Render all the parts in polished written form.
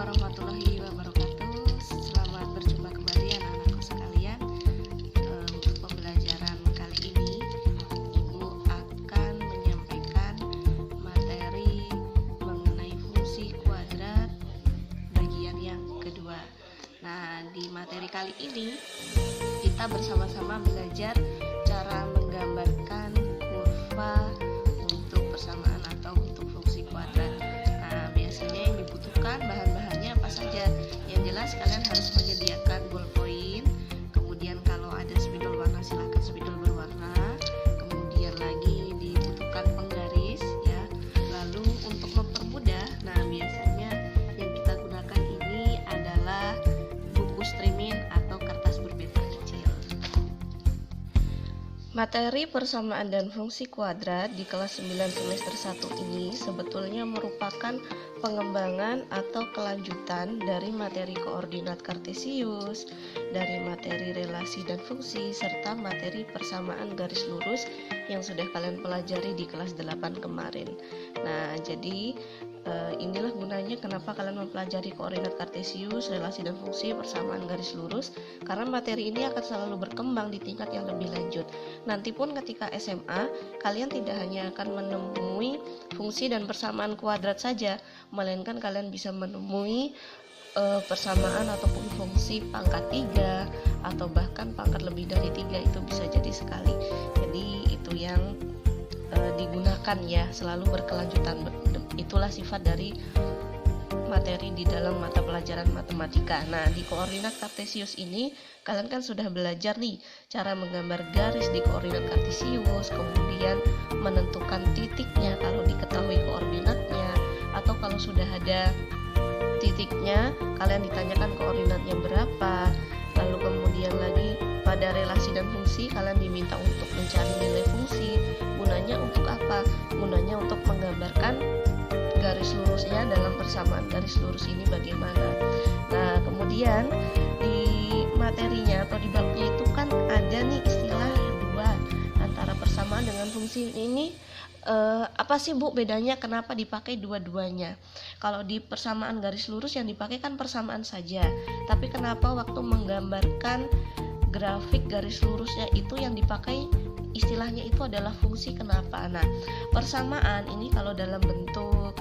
warahmatullahi wabarakatuh. Selamat berjumpa kembali anak-anakku sekalian. Untuk pembelajaran kali ini, Ibu akan menyampaikan materi mengenai fungsi kuadrat bagian yang kedua. Nah, di materi kali ini kita bersama-sama belajar cara menggambarkan kurva untuk persamaan atau untuk fungsi kuadrat. Nah, biasanya yang dibutuhkan bahan-bahannya apa saja? Yang jelas kalian harus menyediakan ballpoint. Kemudian kalau ada spidol warna silakan spidol berwarna. Kemudian lagi dibutuhkan penggaris ya. Lalu untuk mempermudah, nah biasanya yang kita gunakan ini adalah buku streaming atau kertas berpeta kecil. Materi persamaan dan fungsi kuadrat di kelas 9 semester 1 ini sebetulnya merupakan pengembangan atau kelanjutan dari materi koordinat kartesius, dari materi relasi dan fungsi, serta materi persamaan garis lurus yang sudah kalian pelajari di kelas 8 kemarin. Nah, jadi inilah gunanya kenapa kalian mempelajari koordinat kartesius, relasi dan fungsi, persamaan garis lurus, karena materi ini akan selalu berkembang di tingkat yang lebih lanjut. Nanti pun ketika SMA, kalian tidak hanya akan menemui fungsi dan persamaan kuadrat saja, melainkan kalian bisa menemui persamaan ataupun fungsi pangkat 3 atau bahkan pangkat lebih dari 3, itu bisa jadi sekali. Jadi itu yang digunakan ya, selalu berkelanjutan. Itulah sifat dari materi di dalam mata pelajaran matematika. Nah, di koordinat kartesius ini kalian kan sudah belajar nih cara menggambar garis di koordinat kartesius, kemudian menentukan titiknya kalau diketahui koordinatnya, atau kalau sudah ada titiknya kalian ditanyakan koordinatnya berapa. Lalu kemudian lagi pada relasi dan fungsi kalian diminta untuk mencari nilai fungsi. Gunanya untuk apa? Gunanya untuk menggambarkan garis lurusnya dalam persamaan garis lurus ini bagaimana. Nah, kemudian di materinya atau di babnya itu kan ada nih istilah dua antara persamaan dengan fungsi ini. Apa sih Bu bedanya, kenapa dipakai dua-duanya? Kalau di persamaan garis lurus yang dipakai kan persamaan saja, tapi kenapa waktu menggambarkan grafik garis lurusnya itu yang dipakai istilahnya itu adalah fungsi, kenapa? Nah, persamaan ini kalau dalam bentuk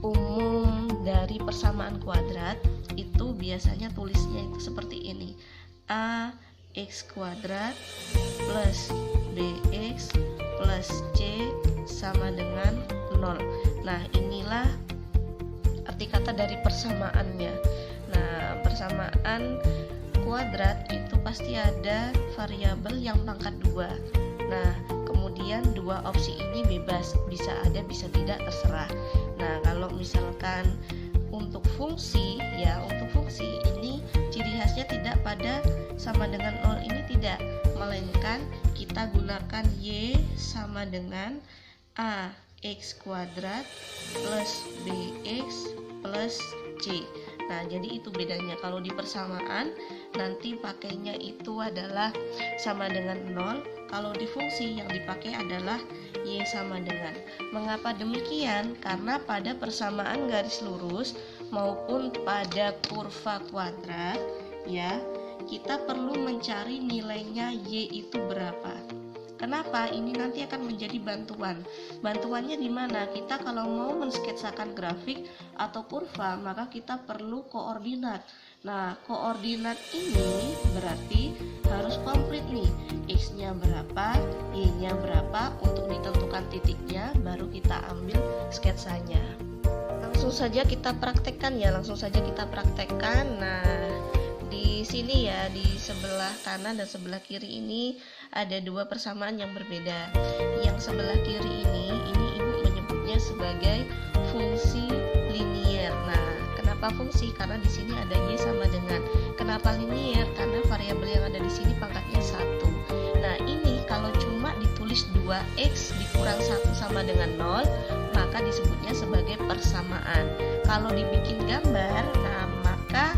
umum dari persamaan kuadrat itu biasanya tulisnya itu seperti ini: a x kuadrat plus bx plus c sama dengan 0. Nah, inilah arti kata dari persamaannya. Nah, persamaan kuadrat itu pasti ada variabel yang pangkat 2. Nah, kemudian dua opsi ini bebas, bisa ada bisa tidak, terserah. Nah, kalau misalkan untuk fungsi ya, untuk fungsi ini ciri khasnya tidak pada sama dengan 0 ini tidak, melainkan kita gunakan y sama dengan a x kuadrat plus bx plus c. Nah, jadi itu bedanya. Kalau di persamaan nanti pakainya itu adalah sama dengan 0. Kalau di fungsi yang dipakai adalah y sama dengan. Mengapa demikian? Karena pada persamaan garis lurus maupun pada kurva kuadrat ya, kita perlu mencari nilainya y itu berapa. Kenapa? Ini nanti akan menjadi bantuan. Bantuannya di mana? Kita kalau mau mensketsakan grafik atau kurva, maka kita perlu koordinat. Nah, koordinat ini berarti harus komplit nih. X-nya berapa, Y-nya berapa, untuk ditentukan titiknya, baru kita ambil sketsanya. Langsung saja kita praktekkan ya, Nah, di sini ya, di sebelah kanan dan sebelah kiri ini ada dua persamaan yang berbeda. Yang sebelah kiri ini Ibu menyebutnya sebagai fungsi linier. Nah, kenapa fungsi? Karena di sini ada y sama dengan. Kenapa linier? Karena variabel yang ada di sini pangkatnya 1. Nah, ini kalau cuma ditulis 2x dikurang 1 sama dengan 0, maka disebutnya sebagai persamaan. Kalau dibikin gambar, nah maka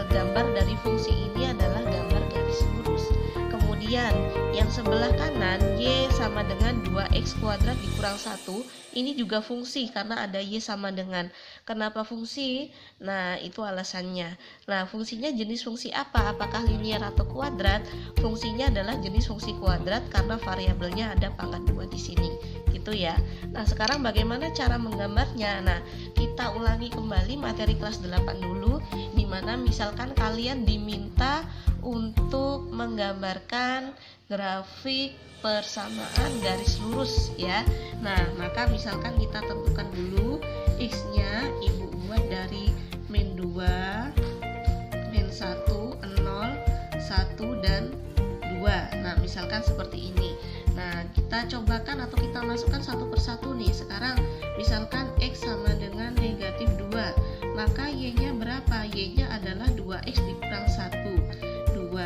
gambar dari fungsi ini adalah gambar garis lurus. Kemudian Kemudian yang sebelah kanan Y sama dengan 2X kuadrat dikurang 1. Ini juga fungsi karena ada Y sama dengan. Kenapa fungsi? Nah, itu alasannya. Nah, fungsinya jenis fungsi apa? Apakah linear atau kuadrat? Fungsinya adalah jenis fungsi kuadrat karena variabelnya ada pangkat 2 di sini. Gitu ya. Nah, sekarang bagaimana cara menggambarnya? Nah, kita ulangi kembali materi kelas 8 dulu, di mana misalkan kalian diminta untuk menggambarkan grafik persamaan garis lurus ya. Nah, maka misalkan kita tentukan dulu X-nya Ibu buat dari min 2, min 1, 0, 1, dan 2. Nah, misalkan seperti ini. Nah, kita cobakan atau kita masukkan satu persatu nih. Sekarang misalkan X sama dengan negatif 2, maka Y-nya berapa? Y-nya adalah 2X dikurang 1. 2,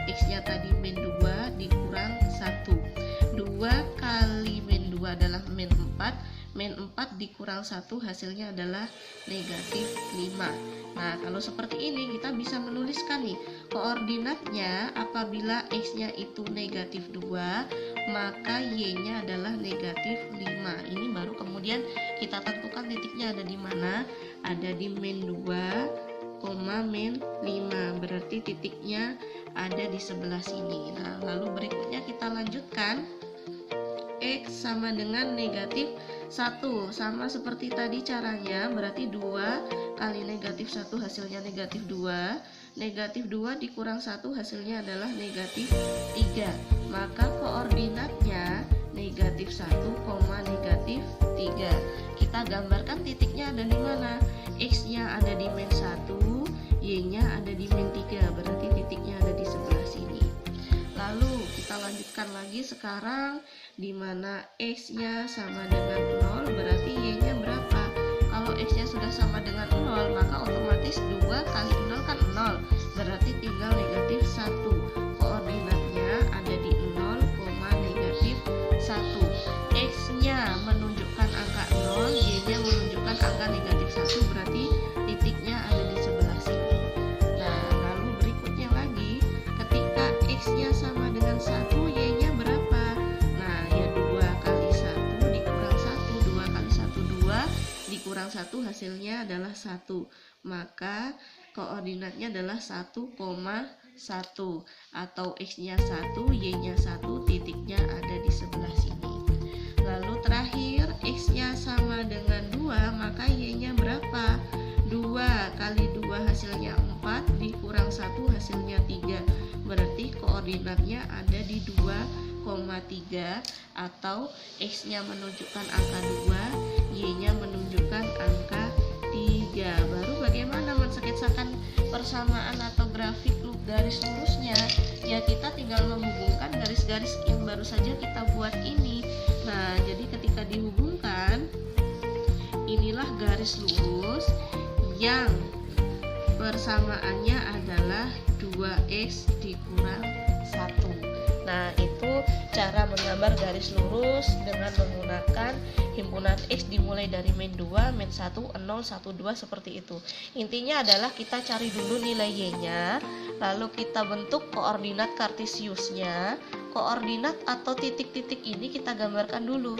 X-nya tadi min 2 dikurang 1. 2 kali min 2 adalah min 4. Min 4 dikurang 1 hasilnya adalah negatif 5. Nah, kalau seperti ini kita bisa menuliskan nih koordinatnya. Apabila X-nya itu negatif 2, maka Y-nya adalah negatif 5. Ini baru kemudian kita tentukan titiknya ada di mana. Ada di min 2, min 5. Berarti titiknya ada di sebelah sini. Nah, lalu berikutnya kita lanjutkan. X sama dengan negatif 1. Sama seperti tadi caranya, berarti 2 kali negatif 1 hasilnya negatif 2. Negatif 2 dikurang 1 hasilnya adalah negatif 3. Maka koordinatnya negatif 1, negatif 3. Kita gambarkan titiknya ada di mana. X-nya ada di min 1, Y-nya ada di min 3. Berarti titiknya ada di sebelah sini. Lalu kita lanjutkan lagi sekarang, di mana X-nya sama dengan 0, berarti Y-nya berapa? Kalau X-nya sudah sama dengan 0, maka otomatis 2 kali 0 kan 0, berarti tinggal negatif 1. Koordinatnya ada di 0, negatif 1. X-nya menunjukkan angka 0, Y-nya menunjukkan angka negatif 1, berarti titiknya ada di sebelah sini. Nah, lalu berikutnya lagi, ketika X-nya sama dengan 1, Y-nya berapa? Nah, ya 2 kali 1 dikurang 1. 2 kali 1, 2 dikurang 1 hasilnya adalah 1. Maka koordinatnya adalah 1,1. Atau X-nya 1, Y-nya 1, titiknya ada di sebelah sini. Lalu terakhir, X-nya sama dengan 2, maka Y-nya berapa? 2 kali 2 hasilnya 4, dikurang 1 hasilnya 3. Berarti koordinatnya ada di 2,3. Atau X-nya menunjukkan angka 2, Y-nya menunjukkan angka 3. Baru bagaimana mensketsakan persamaan atau grafik garis lurusnya? Ya, kita tinggal menghubungkan garis-garis yang baru saja kita buat ini. Nah, jadi ketika dihubungkan, inilah garis lurus yang persamaannya adalah 2X dikurang 1. Nah, itu cara menggambar garis lurus dengan menggunakan himpunan X dimulai dari min 2, min 1, 0, 1, 2 seperti itu. Intinya adalah kita cari dulu nilai Y-nya, lalu kita bentuk koordinat kartesiusnya. Koordinat atau titik-titik ini kita gambarkan dulu.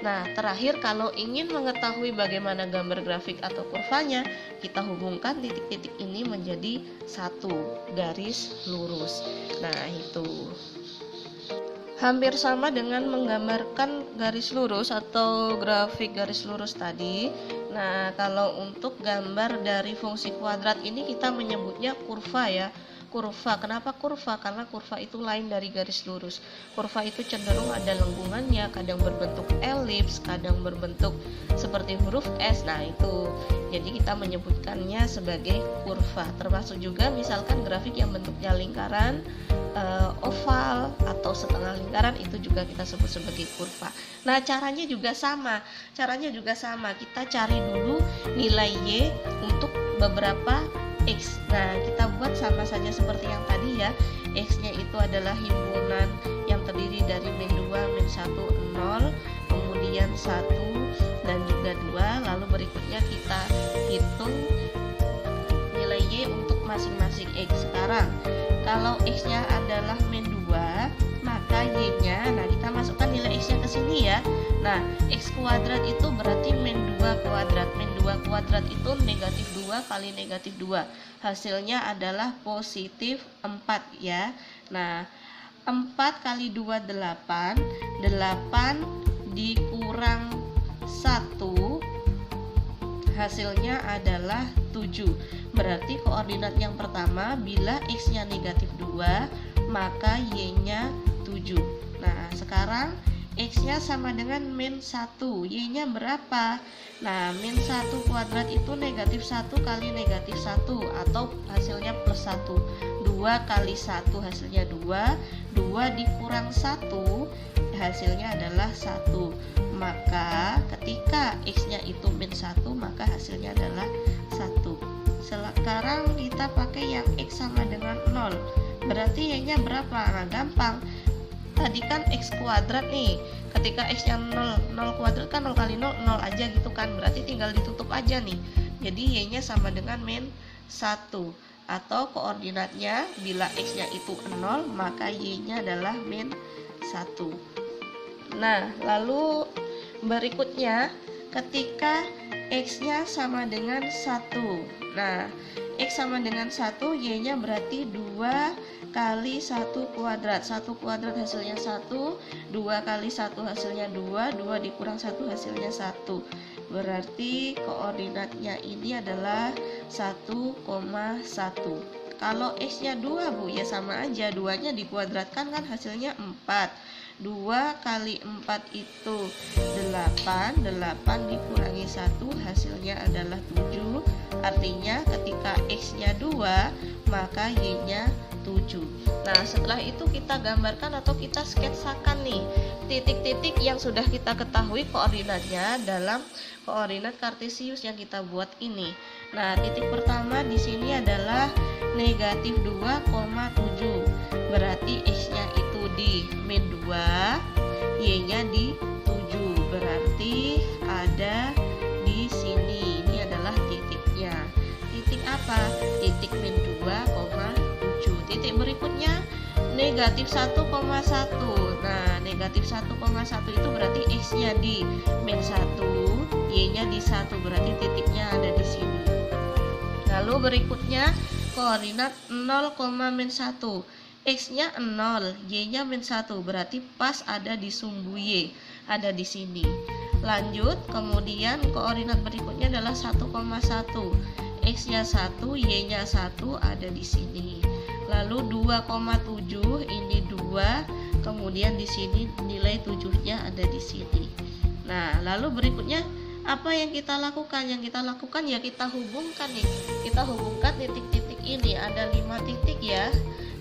Nah, terakhir kalau ingin mengetahui bagaimana gambar grafik atau kurvanya, kita hubungkan titik-titik ini menjadi satu garis lurus. Nah, itu hampir sama dengan menggambarkan garis lurus atau grafik garis lurus tadi. Nah, kalau untuk gambar dari fungsi kuadrat ini kita menyebutnya kurva ya. Kurva. Kenapa kurva? Karena kurva itu lain dari garis lurus. Kurva itu cenderung ada lengkungannya, kadang berbentuk elips, kadang berbentuk seperti huruf S. Nah, itu. Jadi kita menyebutkannya sebagai kurva. Termasuk juga misalkan grafik yang bentuknya lingkaran, oval atau setengah lingkaran, itu juga kita sebut sebagai kurva. Nah, caranya juga sama. Kita cari dulu nilai Y untuk beberapa X. Nah, kita buat sama saja seperti yang tadi ya. X-nya itu adalah himpunan yang terdiri dari min 2, min 1, 0, kemudian 1 dan juga 2. Lalu berikutnya kita hitung nilai Y untuk masing-masing X. Sekarang, kalau X-nya adalah min 2, Nah, X kuadrat itu berarti min 2 kuadrat. Min 2 kuadrat itu negatif 2 kali negatif 2. Hasilnya adalah positif 4 ya. Nah, 4 kali 2 8. 8 dikurang 1 hasilnya adalah 7. Berarti koordinat yang pertama bila X-nya negatif 2 maka Y-nya 7. Nah, sekarang X-nya sama dengan min 1, Y-nya berapa? Nah, min 1 kuadrat itu negatif 1 kali negatif 1 atau hasilnya plus 1. 2 kali 1 hasilnya 2. 2 dikurang 1 hasilnya adalah 1. Maka ketika X-nya itu min 1 maka hasilnya adalah 1. Sekarang kita pakai yang X sama dengan 0. Berarti Y-nya berapa? Nah, gampang. Tadi kan X kuadrat nih, ketika X-nya 0 kuadrat kan 0 kali 0 0 aja gitu kan, berarti tinggal ditutup aja nih. Jadi Y-nya sama dengan min 1, atau koordinatnya bila X-nya itu 0 maka Y-nya adalah min 1. Nah, lalu berikutnya ketika X-nya sama dengan 1. Nah, X sama dengan 1, Y-nya berarti 2 kali 1 kuadrat. 1 kuadrat hasilnya 1, 2 kali 1 hasilnya 2, 2 dikurang 1 hasilnya 1. Berarti koordinatnya ini adalah 1,1. Kalau X-nya 2 Bu, ya sama aja, 2-nya dikuadratkan kan hasilnya 4. 2 kali 4 itu 8, 8 dikurangi 1 hasilnya adalah 7. Artinya ketika X-nya 2 maka Y-nya 7. Nah, setelah itu kita gambarkan atau kita sketsakan nih titik-titik yang sudah kita ketahui koordinatnya dalam koordinat kartesius yang kita buat ini. Nah, titik pertama di sini adalah negatif 2,7. Berarti X-nya itu di min 2, Y-nya di 7. Berarti ada di sini. Ini adalah titiknya. Titik apa? Titik min 2,7. Titik berikutnya negatif 1,1. Nah, negatif 1,1 itu berarti X-nya di min 1, Y-nya di 1. Berarti titiknya ada di sini. Lalu berikutnya koordinat 0,-1. X-nya 0, Y-nya min 1, berarti pas ada di sumbu Y, ada di sini. Lanjut, kemudian koordinat berikutnya adalah 1,1. X-nya 1, Y-nya 1 ada di sini. Lalu 2,7 ini 2, kemudian di sini nilai 7-nya ada di sini. Nah, lalu berikutnya apa yang kita lakukan? Yang kita lakukan ya kita hubungkan nih. Kita hubungkan titik-titik ini, ada 5 titik ya.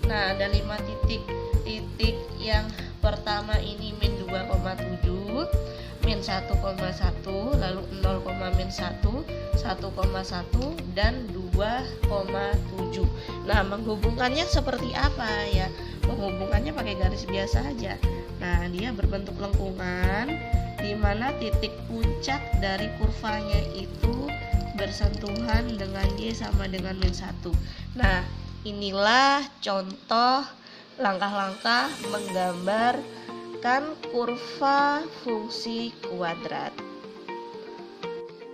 Nah, ada 5 titik. Titik yang pertama ini min 2,7, min 1,1, lalu 0,-1, 1,1 dan 2,7. Nah, menghubungkannya seperti apa ya? Menghubungkannya pakai garis biasa aja. Nah, dia berbentuk lengkungan di mana titik puncak dari kurvanya itu bersentuhan dengan Y sama dengan min 1. Nah, inilah contoh langkah-langkah menggambarkan kurva fungsi kuadrat.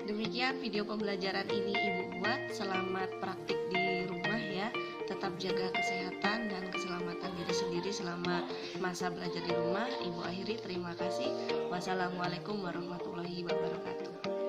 Demikian video pembelajaran ini Ibu buat. Selamat praktik di rumah ya. Tetap jaga kesehatan dan keselamatan diri sendiri selama masa belajar di rumah. Ibu akhiri, terima kasih. Wassalamualaikum warahmatullahi wabarakatuh.